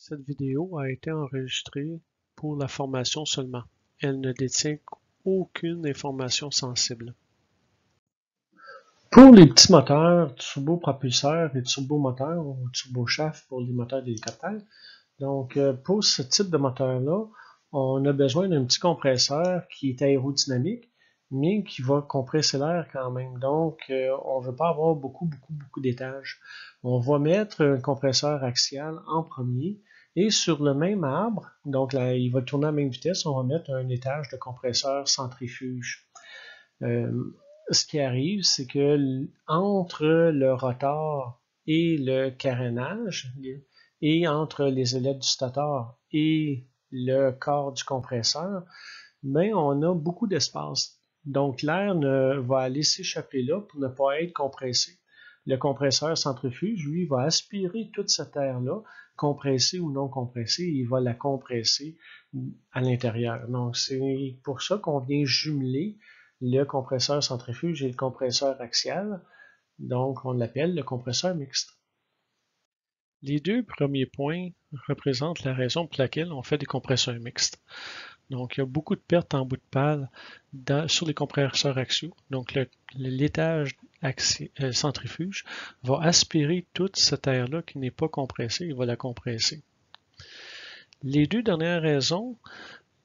Cette vidéo a été enregistrée pour la formation seulement. Elle ne détient aucune information sensible. Pour les petits moteurs turbopropulseurs et turbomoteurs ou turboshaft pour les moteurs d'hélicoptère, donc pour ce type de moteur-là, on a besoin d'un petit compresseur qui est aérodynamique, mais qui va compresser l'air quand même. Donc, on ne veut pas avoir beaucoup d'étages. On va mettre un compresseur axial en premier et sur le même arbre, donc là, il va tourner à la même vitesse, on va mettre un étage de compresseur centrifuge. Ce qui arrive, c'est que entre le rotor et le carénage, et entre les ailettes du stator et le corps du compresseur, mais on a beaucoup d'espace. Donc l'air va aller s'échapper là pour ne pas être compressé. Le compresseur centrifuge, lui, va aspirer toute cette air-là, compressée ou non compressée, et il va la compresser à l'intérieur. Donc c'est pour ça qu'on vient jumeler le compresseur centrifuge et le compresseur axial. Donc on l'appelle le compresseur mixte. Les deux premiers points représentent la raison pour laquelle on fait des compresseurs mixtes. Donc, il y a beaucoup de pertes en bout de pale sur les compresseurs axiaux. Donc, l'étage centrifuge va aspirer toute cette air-là qui n'est pas compressée, il va la compresser. Les deux dernières raisons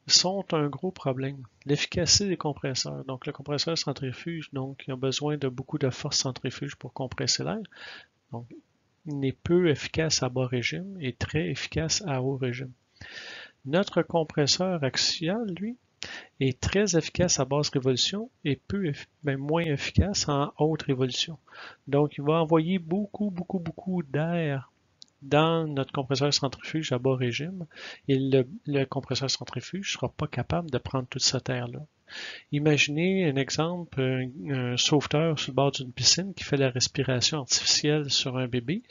sont un gros problème. L'efficacité des compresseurs. Donc, le compresseur centrifuge, donc, il a besoin de beaucoup de force centrifuge pour compresser l'air. Donc, il n'est peu efficace à bas régime et très efficace à haut régime. Notre compresseur axial, lui, est très efficace à basse révolution et moins efficace en haute révolution. Donc, il va envoyer beaucoup d'air dans notre compresseur centrifuge à bas régime et le compresseur centrifuge ne sera pas capable de prendre toute cette air-là. Imaginez un exemple, un sauveteur sur le bord d'une piscine qui fait la respiration artificielle sur un bébé.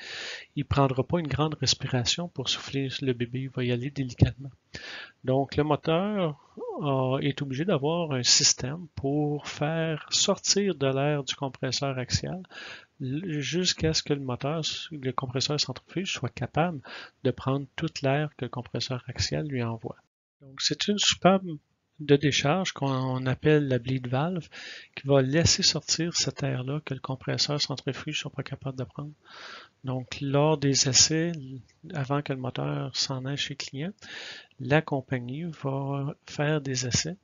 Il ne prendra pas une grande respiration pour souffler sur le bébé, il va y aller délicatement. Donc, le moteur est obligé d'avoir un système pour faire sortir de l'air du compresseur axial jusqu'à ce que le compresseur centrifuge soit capable de prendre toute l'air que le compresseur axial lui envoie. Donc, c'est une soupape de décharge qu'on appelle la bleed valve qui va laisser sortir cet air-là que le compresseur centrifuge ne soit pas capable de prendre. Donc, lors des essais, avant que le moteur s'en aille chez le client, la compagnie va faire des essais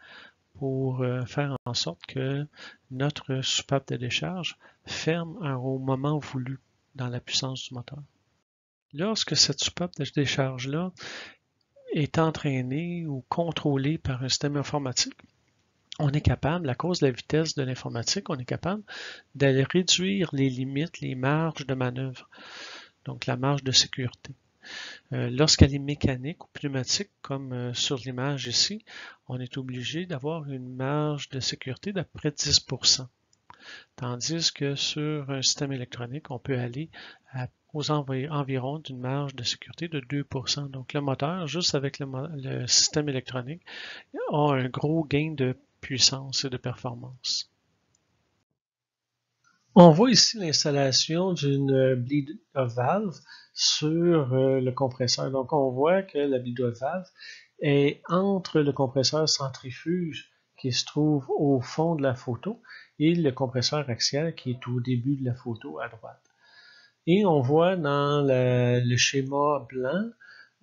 pour faire en sorte que notre soupape de décharge ferme au moment voulu dans la puissance du moteur. Lorsque cette soupape de décharge-là est entraînée ou contrôlée par un système informatique, on est capable, à cause de la vitesse de l'informatique, on est capable d'aller réduire les limites, les marges de manœuvre, donc la marge de sécurité. Lorsqu'elle est mécanique ou pneumatique, comme sur l'image ici, on est obligé d'avoir une marge de sécurité d'à peu près 10%. Tandis que sur un système électronique, on peut aller aux environs d'une marge de sécurité de 2%. Donc le moteur, juste avec le système électronique, a un gros gain de puissance et de performance. On voit ici l'installation d'une bleed off valve sur le compresseur. Donc on voit que la bleed off valve est entre le compresseur centrifuge qui se trouve au fond de la photo et le compresseur axial qui est au début de la photo à droite. Et on voit dans le schéma blanc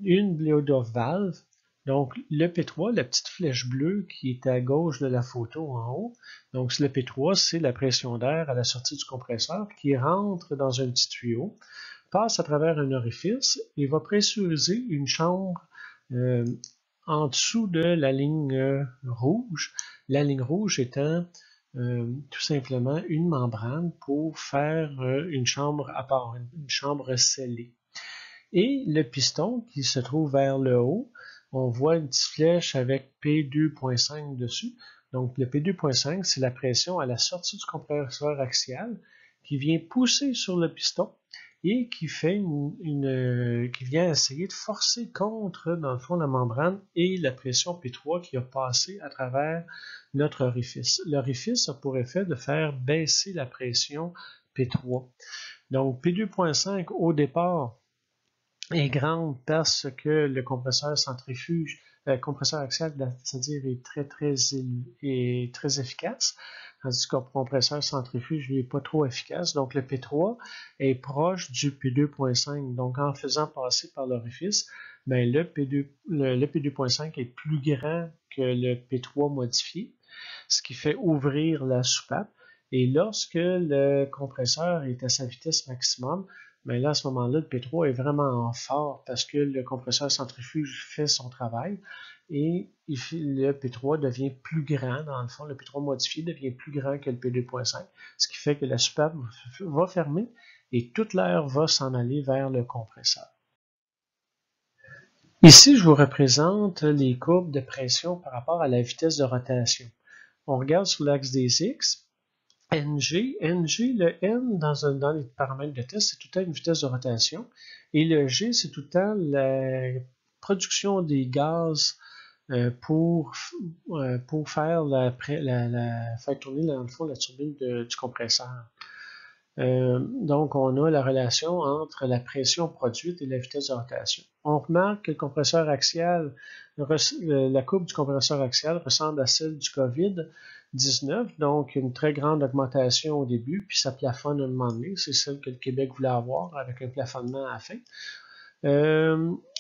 une bleed off valve. Donc, le P3, la petite flèche bleue qui est à gauche de la photo en haut. Donc, le P3, c'est la pression d'air à la sortie du compresseur qui rentre dans un petit tuyau, passe à travers un orifice et va pressuriser une chambre en dessous de la ligne rouge. La ligne rouge étant tout simplement une membrane pour faire une chambre à part, une chambre scellée. Et le piston qui se trouve vers le haut, on voit une petite flèche avec P2.5 dessus. Donc le P2.5, c'est la pression à la sortie du compresseur axial qui vient pousser sur le piston et qui fait qui vient essayer de forcer contre, dans le fond, la membrane et la pression P3 qui a passé à travers notre orifice. L'orifice a pour effet de faire baisser la pression P3. Donc P2.5 au départ est grande parce que le compresseur centrifuge, le compresseur axial, c'est-à-dire est très efficace, tandis que le compresseur centrifuge n'est pas trop efficace. Donc le P3 est proche du P2.5. Donc en faisant passer par l'orifice, ben, le P2.5 est plus grand que le P3 modifié, ce qui fait ouvrir la soupape. Et lorsque le compresseur est à sa vitesse maximum, mais là, à ce moment-là, le P3 est vraiment fort parce que le compresseur centrifuge fait son travail et le P3 devient plus grand, dans le fond, le P3 modifié devient plus grand que le P2.5, ce qui fait que la soupape va fermer et toute l'air va s'en aller vers le compresseur. Ici, je vous représente les courbes de pression par rapport à la vitesse de rotation. On regarde sur l'axe des X, NG, le N dans les paramètres de test, c'est tout le temps une vitesse de rotation. Et le G, c'est tout le temps la production des gaz pour faire faire tourner dans le fond la turbine du compresseur. Donc, on a la relation entre la pression produite et la vitesse de rotation. On remarque que le compresseur axial, la courbe du compresseur axial ressemble à celle du COVID-19, donc une très grande augmentation au début, puis ça plafonne à un moment donné. C'est celle que le Québec voulait avoir avec un plafonnement à la fin.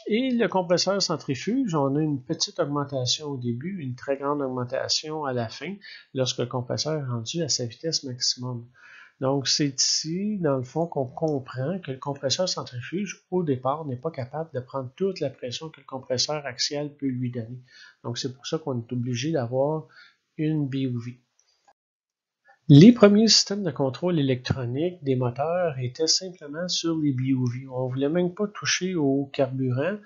Et le compresseur centrifuge, on a une petite augmentation au début, une très grande augmentation à la fin, lorsque le compresseur est rendu à sa vitesse maximum. Donc, c'est ici, dans le fond, qu'on comprend que le compresseur centrifuge, au départ, n'est pas capable de prendre toute la pression que le compresseur axial peut lui donner. Donc, c'est pour ça qu'on est obligé d'avoir une BOV. Les premiers systèmes de contrôle électronique des moteurs étaient simplement sur les BOV. On ne voulait même pas toucher au carburant.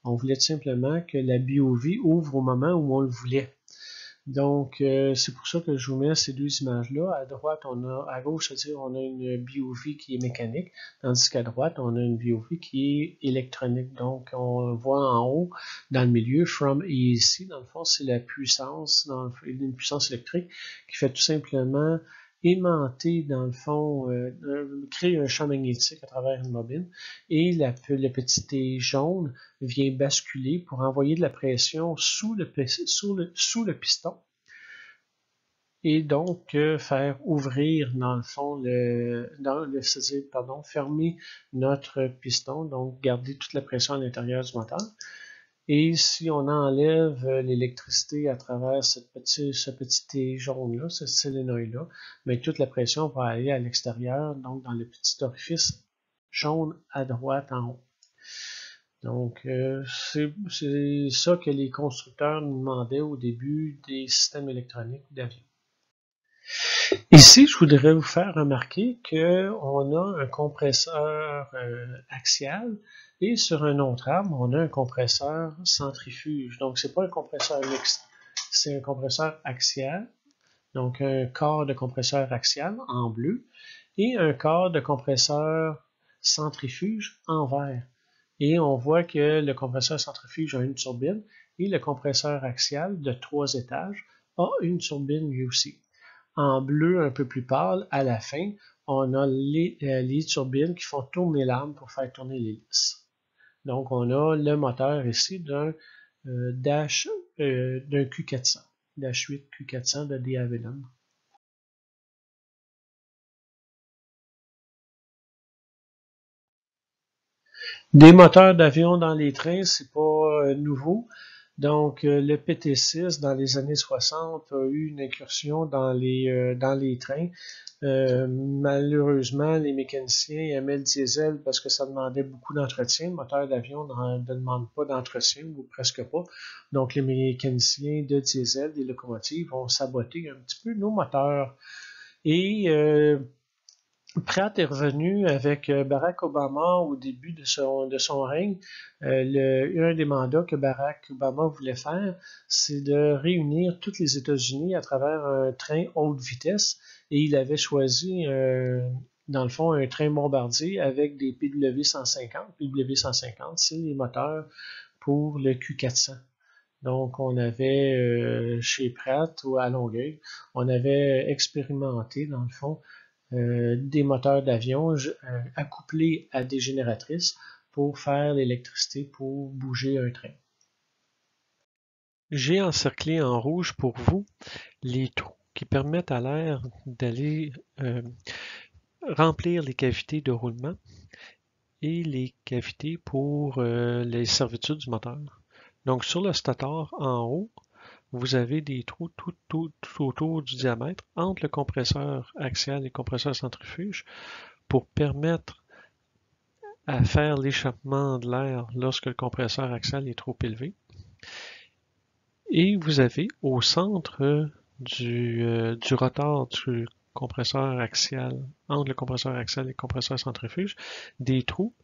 On voulait simplement que la BOV ouvre au moment où on le voulait. Donc, c'est pour ça que je vous mets ces deux images-là. À droite, à gauche, c'est-à-dire, on a une BOV qui est mécanique, tandis qu'à droite, on a une BOV qui est électronique. Donc, on voit en haut, dans le milieu, from et ici, dans le fond, c'est la puissance, une puissance électrique qui fait tout simplement aimanter, dans le fond, créer un champ magnétique à travers une bobine. Et le petit T jaune vient basculer pour envoyer de la pression sous le piston et donc faire ouvrir dans le fond c'est-à-dire, fermer notre piston, donc garder toute la pression à l'intérieur du moteur. Et si on enlève l'électricité à travers ce petit T jaune-là, ce solénoïde-là, mais toute la pression va aller à l'extérieur, donc dans le petit orifice jaune à droite en haut. Donc, c'est ça que les constructeurs nous demandaient au début des systèmes électroniques d'avion. Ici, je voudrais vous faire remarquer qu'on a un compresseur axial et sur un autre arbre, on a un compresseur centrifuge. Donc, c'est pas un compresseur mixte, c'est un compresseur axial. Donc, un corps de compresseur axial en bleu et un corps de compresseur centrifuge en vert. Et on voit que le compresseur centrifuge a une turbine et le compresseur axial de 3 étages a une turbine lui aussi. En bleu un peu plus pâle, à la fin, on a les turbines qui font tourner l'arme pour faire tourner l'hélice. Donc, on a le moteur ici d'un Q400, Dash 8 Q400 de De Havilland. Des moteurs d'avion dans les trains, c'est pas nouveau. Donc, le PT6, dans les années 60, a eu une incursion dans les trains. Malheureusement, les mécaniciens aimaient le diesel parce que ça demandait beaucoup d'entretien. Le moteur d'avion ne demande pas d'entretien, ou presque pas. Donc, les mécaniciens de diesel, des locomotives, ont saboté un petit peu nos moteurs. Et Pratt est revenu avec Barack Obama au début de son règne. Un des mandats que Barack Obama voulait faire, c'est de réunir tous les États-Unis à travers un train haute vitesse. Et il avait choisi, dans le fond, un train bombardier avec des PW150. PW150, c'est les moteurs pour le Q400. Donc, on avait chez Pratt ou à Longueuil, on avait expérimenté, dans le fond, des moteurs d'avion accouplés à des génératrices pour faire l'électricité pour bouger un train. J'ai encerclé en rouge pour vous les trous qui permettent à l'air d'aller remplir les cavités de roulement et les cavités pour les servitudes du moteur. Donc sur le stator en haut, vous avez des trous tout autour du diamètre entre le compresseur axial et le compresseur centrifuge pour permettre à faire l'échappement de l'air lorsque le compresseur axial est trop élevé. Et vous avez au centre du rotor du compresseur axial, entre le compresseur axial et le compresseur centrifuge, des trous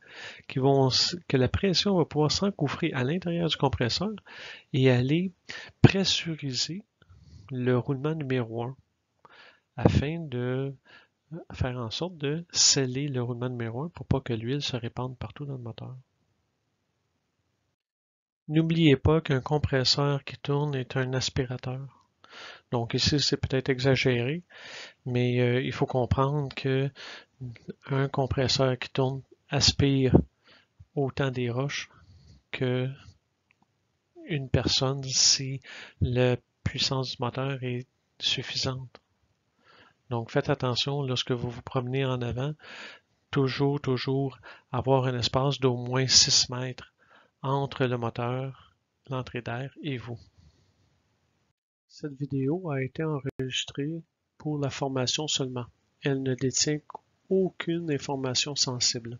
que la pression va pouvoir s'engouffrer à l'intérieur du compresseur et aller pressuriser le roulement numéro 1 afin de faire en sorte de sceller le roulement numéro 1 pour pas que l'huile se répande partout dans le moteur. N'oubliez pas qu'un compresseur qui tourne est un aspirateur. Donc ici, c'est peut-être exagéré, mais il faut comprendre que un compresseur qui tourne aspire autant des roches que une personne si la puissance du moteur est suffisante. Donc faites attention lorsque vous vous promenez en avant, toujours avoir un espace d'au moins 6 mètres entre le moteur, l'entrée d'air et vous. Cette vidéo a été enregistrée pour la formation seulement. Elle ne détient aucune information sensible.